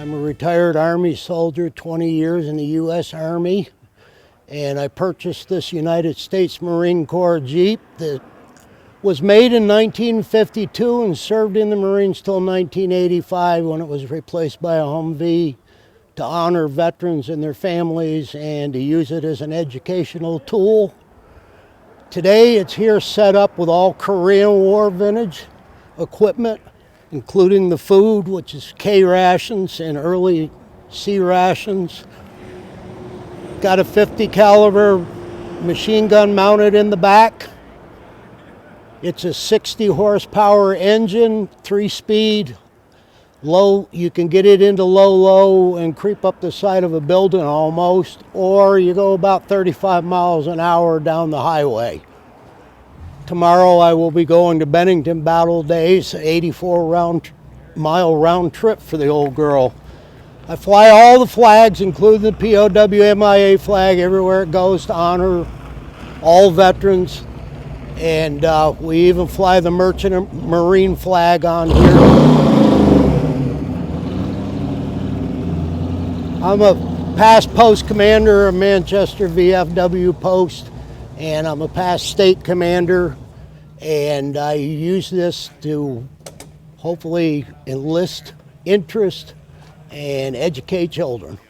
I'm a retired Army soldier, 20 years in the U.S. Army, and I purchased this United States Marine Corps Jeep that was made in 1952 and served in the Marines till 1985 when it was replaced by a Humvee, to honor veterans and their families and to use it as an educational tool. Today it's here set up with all Korean War vintage equipment, including the food, which is K rations and early C rations. Got a 50 caliber machine gun mounted in the back. It's a 60 horsepower engine, 3-speed. Low, you can get it into low and creep up the side of a building almost, or you go about 35 miles an hour down the highway. Tomorrow I will be going to Bennington Battle Days, 84 mile round trip for the old girl. I fly all the flags, including the POW-MIA flag, everywhere it goes to honor all veterans. And we even fly the Merchant Marine flag on here. I'm a past post commander of Manchester VFW post, and I'm a past state commander, and I use this to hopefully enlist interest and educate children.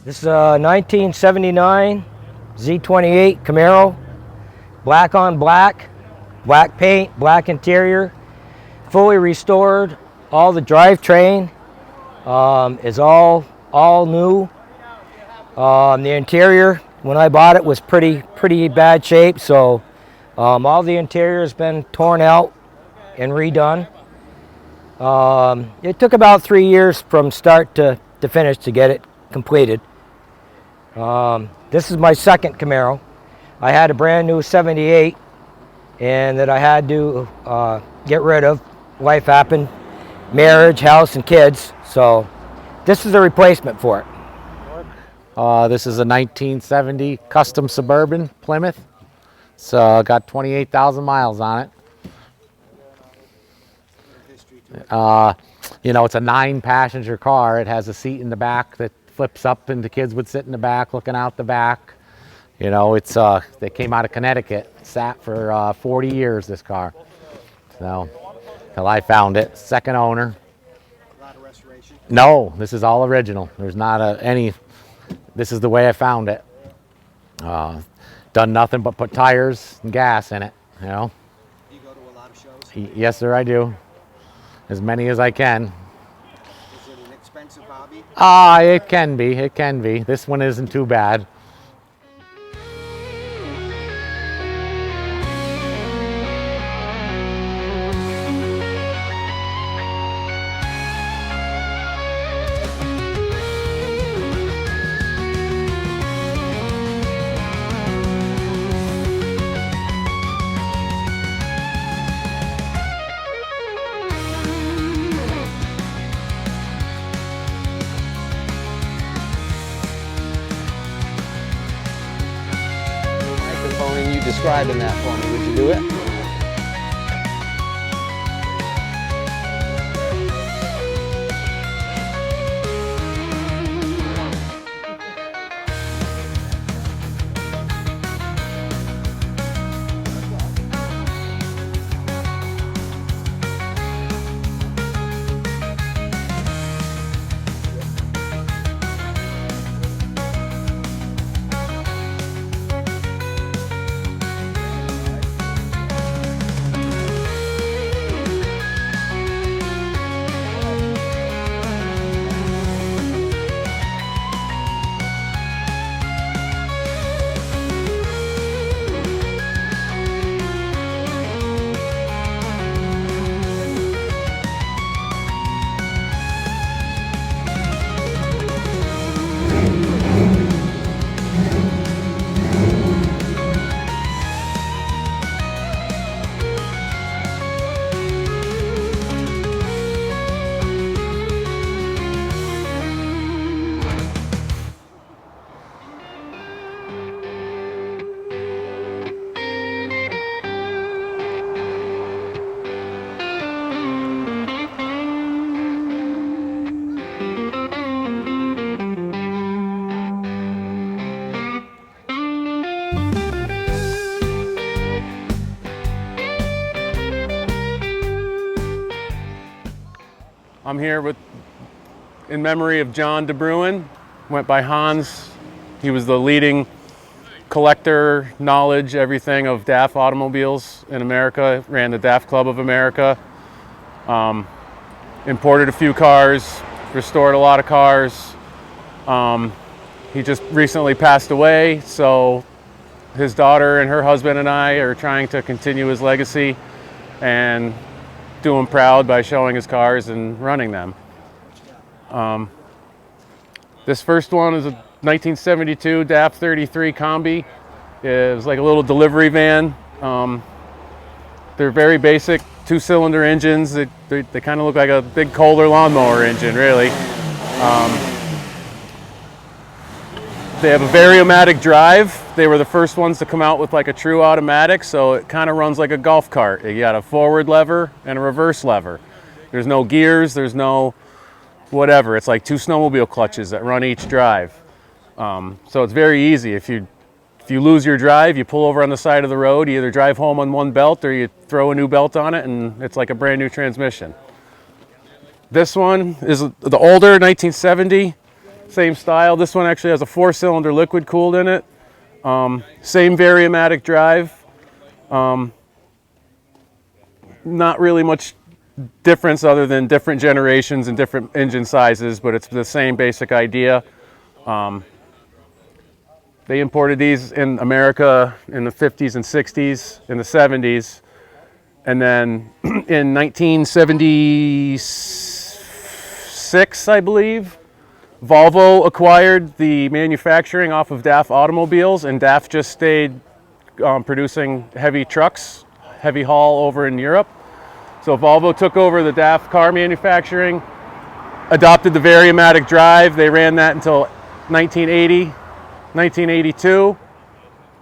This is a 1979 Z28 Camaro, black on black, black paint, black interior, fully restored. All the drivetrain is all new. The interior, when I bought it, was pretty bad shape, so all the interior has been torn out and redone. It took about 3 years from start to finish to get it completed. This is my second Camaro. I had a brand new 78 and that I had to get rid of. Life happened, marriage, house, and kids, so this is a replacement for it. This is a 1970 custom Suburban Plymouth. It's got 28,000 miles on it. You know, it's a 9-passenger car. It has a seat in the back that flips up and the kids would sit in the back looking out the back. You know, it's they came out of Connecticut, sat for 40 years, this car. So, till I found it, second owner. A lot of restoration? No, this is all original. There's not any, this is the way I found it. Done nothing but put tires and gas in it, you know. Do you go to a lot of shows? Yes, sir, I do. As many as I can. Is it an expensive hobby? It can be, it can be. This one isn't too bad. describing that for me. Would you do it? I'm here in memory of John de Bruin, went by Hans. He was the leading collector, knowledge, everything of DAF automobiles in America, ran the DAF Club of America, imported a few cars, restored a lot of cars. He just recently passed away, so his daughter and her husband and I are trying to continue his legacy and do him proud by showing his cars and running them. This first one is a 1972 DAF 33 Combi. It was like a little delivery van. They're very basic, 2-cylinder engines. They kind of look like a big Kohler lawnmower engine, really. They have a variomatic drive. They were the first ones to come out with like a true automatic, so it kind of runs like a golf cart. You got a forward lever and a reverse lever. There's no gears, there's no whatever. It's like 2 snowmobile clutches that run each drive. So it's very easy. If you lose your drive, you pull over on the side of the road, you either drive home on one belt or you throw a new belt on it, and it's like a brand new transmission. This one is the older 1970. Same style. This one actually has a 4-cylinder liquid cooled in it. Same variomatic drive. Not really much difference other than different generations and different engine sizes, but it's the same basic idea. They imported these in America in the 50s and 60s, in the 70s. And then in 1976, I believe, Volvo acquired the manufacturing off of DAF automobiles, and DAF just stayed producing heavy trucks, heavy haul over in Europe. So Volvo took over the DAF car manufacturing, adopted the variomatic drive. They ran that until 1980, 1982.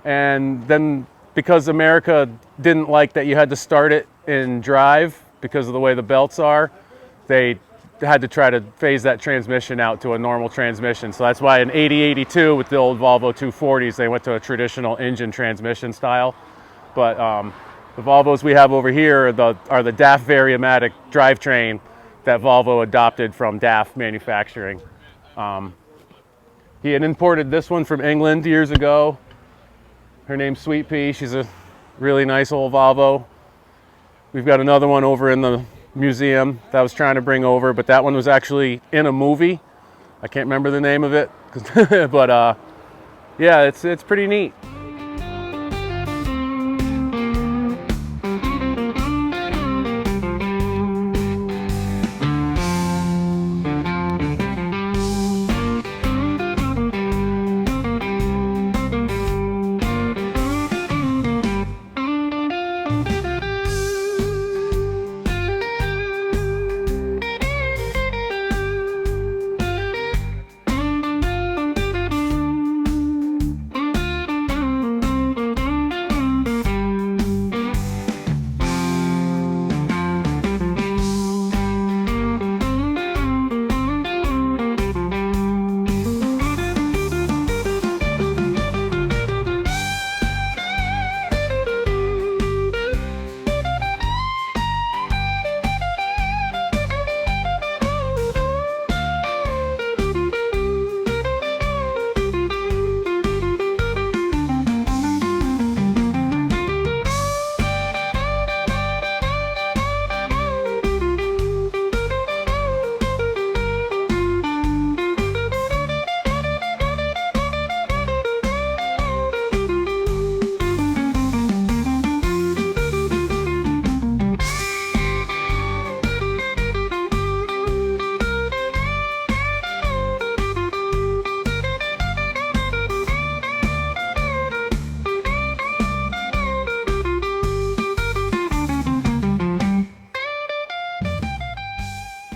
And then because America didn't like that you had to start it in drive because of the way the belts are, they had to try to phase that transmission out to a normal transmission. So that's why in 80-82 with the old Volvo 240s, they went to a traditional engine transmission style. But the Volvos we have over here are the DAF variomatic drivetrain that Volvo adopted from DAF manufacturing. He had imported this one from England years ago. Her name's Sweet Pea. She's a really nice old Volvo. We've got another one over in the museum that I was trying to bring over, but that one was actually in a movie. I can't remember the name of it, but yeah, it's pretty neat.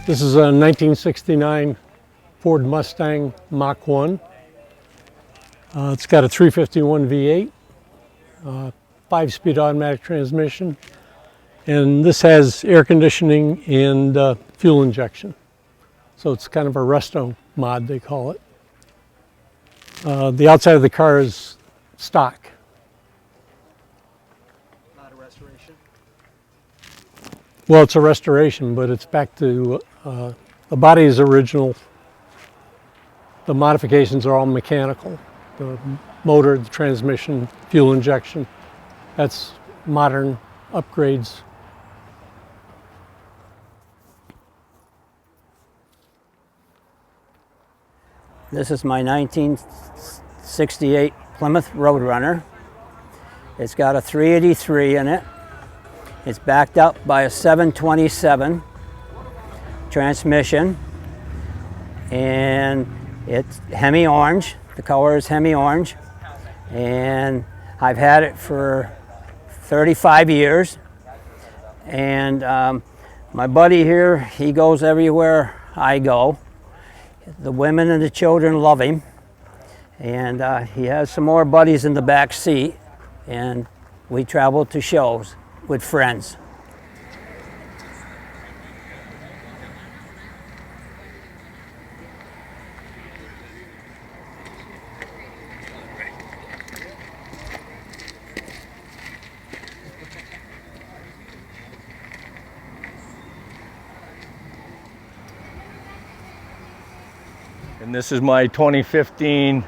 This is a 1969 Ford Mustang Mach 1. It's got a 351 V8, 5-speed automatic transmission, and this has air conditioning and fuel injection. So it's kind of a resto mod, they call it. The outside of the car is stock. Not a restoration? Well, it's a restoration, but it's back to, the body is original. The modifications are all mechanical. The motor, the transmission, fuel injection, that's modern upgrades. This is my 1968 Plymouth Roadrunner. It's got a 383 in it. It's backed up by a 727 transmission, and it's Hemi orange. The color is Hemi orange, and I've had it for 35 years. And my buddy here, he goes everywhere I go. The women and the children love him, and he has some more buddies in the back seat, and we travel to shows with friends. And this is my 2015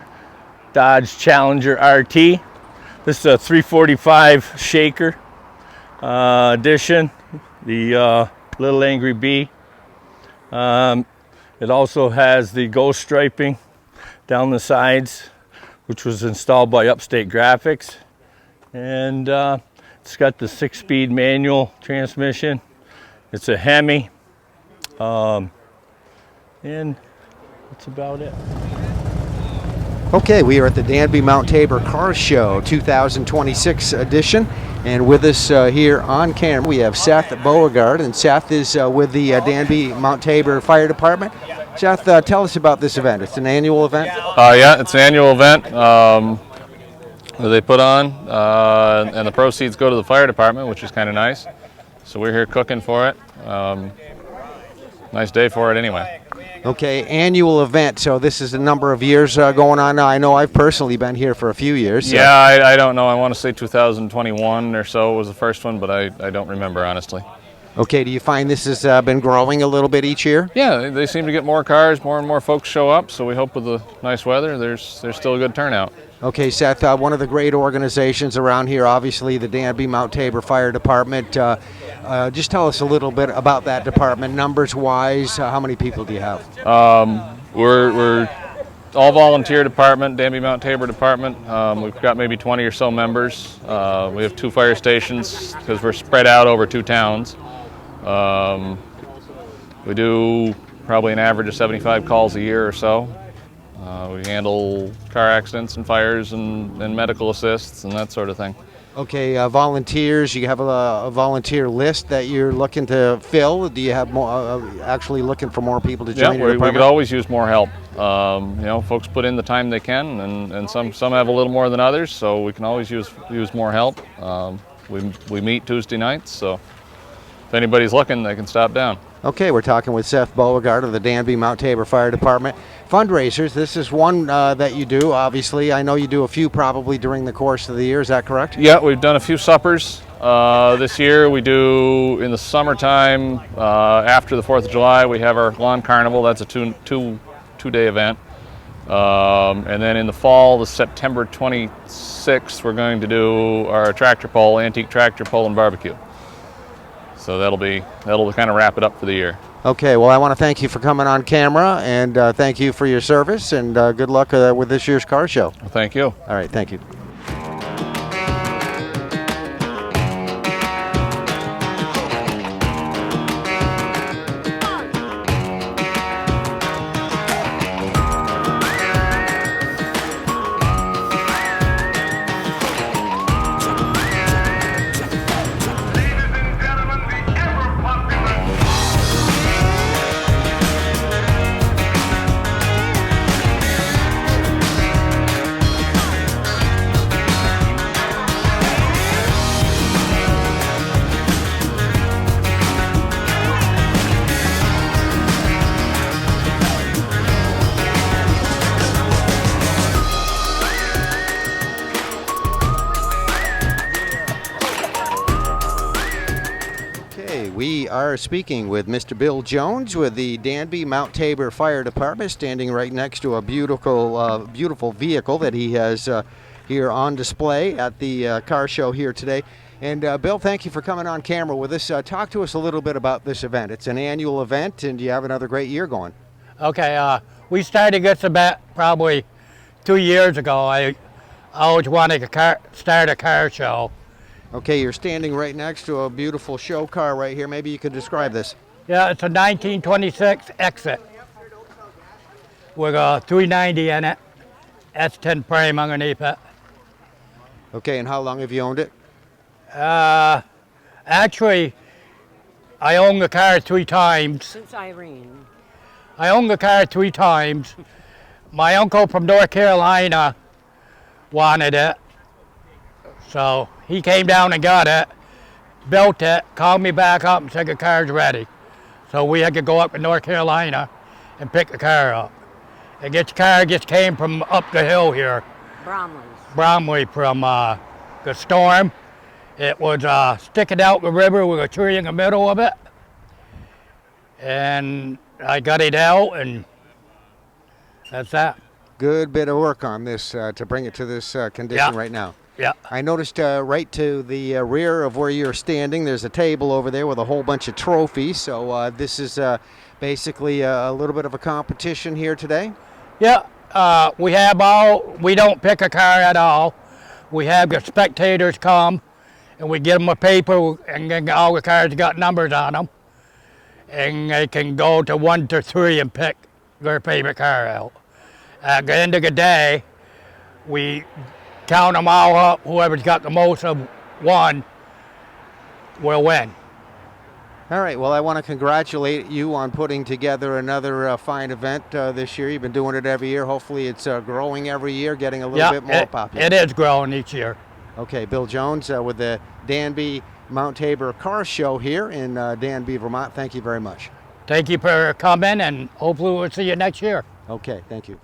Dodge Challenger RT. This is a 345 Shaker edition, the Little Angry Bee. It also has the ghost striping down the sides, which was installed by Upstate Graphics. And it's got the 6-speed manual transmission. It's a Hemi. And that's about it. Okay, we are at the Danby-Mt Tabor Car Show 2026 edition, and with us here on camera we have Seth Beauregard, and Seth is with the Danby-Mt Tabor Fire Department. Seth, tell us about this event. It's an annual event? Yeah, it's an annual event that they put on, and the proceeds go to the fire department, which is kind of nice. So we're here cooking for it. Nice day for it anyway. Okay, annual event, so this is a number of years going on now. I know I've personally been here for a few years. So. Yeah, I don't know. I want to say 2021 or so was the first one, but I don't remember, honestly. Okay, do you find this has been growing a little bit each year? Yeah, they seem to get more cars, more and more folks show up, so we hope with the nice weather there's still a good turnout. Okay, Seth, one of the great organizations around here, obviously the Danby-Mt Tabor Fire Department. Just tell us a little bit about that department, numbers-wise. How many people do you have? We're all volunteer department, Danby-Mt Tabor department. We've got maybe 20 or so members. We have 2 fire stations because we're spread out over 2 towns. We do probably an average of 75 calls a year or so. We handle car accidents and fires and medical assists and that sort of thing. Okay, volunteers, you have a volunteer list that you're looking to fill. Do you have more, actually looking for more people to join your department? We could always use more help. Folks put in the time they can, and some have a little more than others, so we can always use more help. We meet Tuesday nights, so if anybody's looking, they can stop down. Okay, we're talking with Seth Beauregard of the Danby-Mt Tabor Fire Department. Fundraisers, this is one that you do, obviously. I know you do a few probably during the course of the year, is that correct? Yeah, we've done a few suppers. This year we do, in the summertime, after the 4th of July, we have our lawn carnival. That's a two-day event. And then in the fall, the September 26th, we're going to do our tractor pull, antique tractor pull and barbecue. So that'll kind of wrap it up for the year. Okay, well, I want to thank you for coming on camera, and thank you for your service, and good luck with this year's car show. Well, thank you. All right, thank you. Okay, we are speaking with Mr. Bill Jones with the Danby-Mt. Tabor Fire Department, standing right next to a beautiful vehicle that he has here on display at the car show here today. And Bill, thank you for coming on camera with us. Talk to us a little bit about this event. It's an annual event, and you have another great year going. Okay, we started this event probably 2 years ago. I always wanted to start a car show. Okay, you're standing right next to a beautiful show car right here. Maybe you could describe this. Yeah, it's a 1926 Exit with a 390 in it, S10 frame underneath it. Okay, and how long have you owned it? Actually, I owned the car 3 times. Since Irene. I owned the car 3 times. My uncle from North Carolina wanted it, so he came down and got it, built it, called me back up and said the car's ready. So we had to go up to North Carolina and pick the car up. And this car just came from up the hill here. Bromley from the storm. It was sticking out the river with a tree in the middle of it. And I got it out, and that's that. Good bit of work on this to bring it to this condition right now. Yeah. I noticed right to the rear of where you're standing, there's a table over there with a whole bunch of trophies. So this is basically a little bit of a competition here today. Yeah, we don't pick a car at all. We have the spectators come, and we get them a paper, and then all the cars got numbers on them. And they can go to 1 to 3 and pick their favorite car out. At the end of the day, we count them all up. Whoever's got the most of one will win. All right, well, I want to congratulate you on putting together another fine event this year. You've been doing it every year. Hopefully it's growing every year, getting a little bit more popular. It is growing each year. Okay, Bill Jones with the Danby-Mt. Tabor Car Show here in Danby, Vermont. Thank you very much. Thank you for coming, and hopefully we'll see you next year. Okay, thank you.